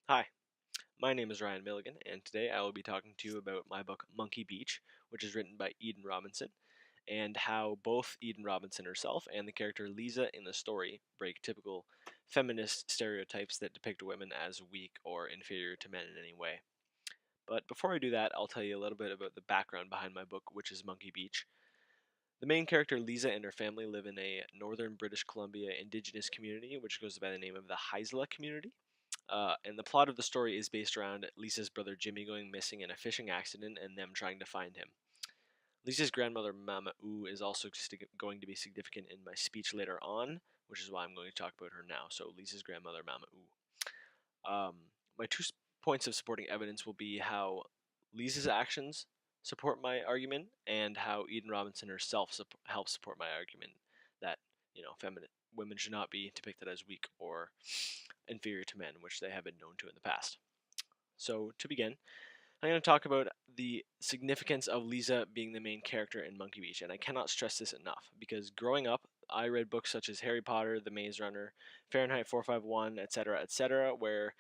Hi, my name is Ryan Milligan, and today I will be talking to you about my book Monkey Beach, which is written by Eden Robinson, and how both Eden Robinson herself and the character Lisa in the story break typical feminist stereotypes that depict women as weak or inferior to men in any way. But before I do that, I'll tell you a little bit about the background behind my book, which is Monkey Beach. The main character Lisa and her family live in a northern British Columbia indigenous community, which goes by the name of the Haisla community. And the plot of the story is based around Lisa's brother Jimmy going missing in a fishing accident and them trying to find him. Lisa's grandmother Mama Oo is also going to be significant in my speech later on, which is why I'm going to talk about her now. So Lisa's grandmother Mama Oo. My points of supporting evidence will be how Lisa's actions support my argument and how Eden Robinson herself helps support my argument that feminine women should not be depicted as weak or inferior to men, which they have been known to in the past. So to begin, I'm going to talk about the significance of Lisa being the main character in Monkey Beach, and I cannot stress this enough because growing up, I read books such as Harry Potter, The Maze Runner, Fahrenheit 451, etc., where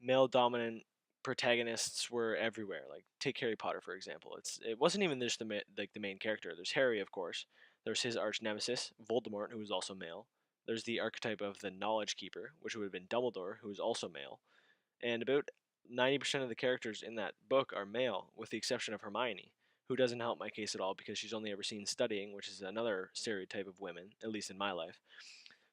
male dominant protagonists were everywhere. Like take Harry Potter for example. It wasn't even just the main character. There's Harry, of course. There's his arch nemesis Voldemort, who was also male. There's the archetype of the Knowledge Keeper, which would have been Dumbledore, who was also male. And about 90% of the characters in that book are male, with the exception of Hermione, who doesn't help my case at all because she's only ever seen studying, which is another stereotype of women, at least in my life.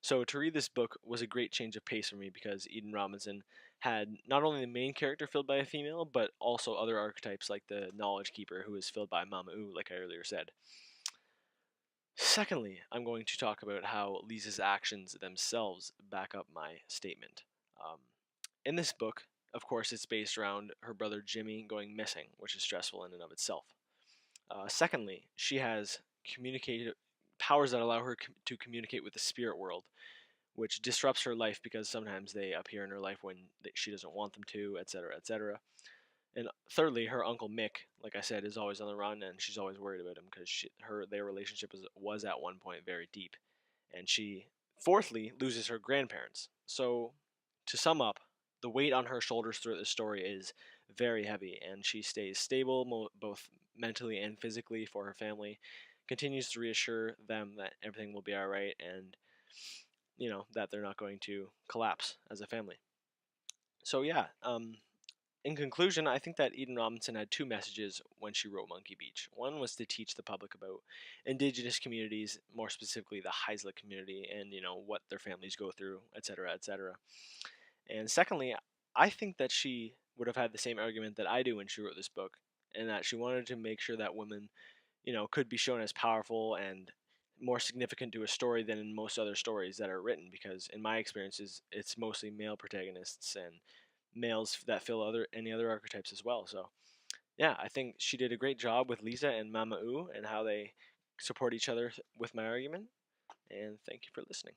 So to read this book was a great change of pace for me because Eden Robinson had not only the main character filled by a female, but also other archetypes like the Knowledge Keeper, who is filled by Mama Oo, like I earlier said. Secondly, I'm going to talk about how Lisa's actions themselves back up my statement. Um, in this book, of course, it's based around her brother Jimmy going missing, which is stressful in and of itself. Secondly, she has communicated powers that allow her to communicate with the spirit world, which disrupts her life because sometimes they appear in her life when she doesn't want them to, etc., etc. And thirdly, her uncle Mick, like I said, is always on the run, and she's always worried about him because their relationship was at one point very deep. And she, fourthly, loses her grandparents. So, to sum up, the weight on her shoulders throughout the story is very heavy, and she stays stable both mentally and physically for her family, continues to reassure them that everything will be all right, and that they're not going to collapse as a family. So yeah, in conclusion, I think that Eden Robinson had two messages when she wrote Monkey Beach. One was to teach the public about indigenous communities, more specifically the Haisla community, and what their families go through, etc., etc. And secondly, I think that she would have had the same argument that I do when she wrote this book, and that she wanted to make sure that women, could be shown as powerful and more significant to a story than in most other stories that are written. Because in my experiences, it's mostly male protagonists and males that fill any other archetypes as well. So yeah, I think she did a great job with Lisa and Mama Oo and how they support each other with my argument. And thank you for listening.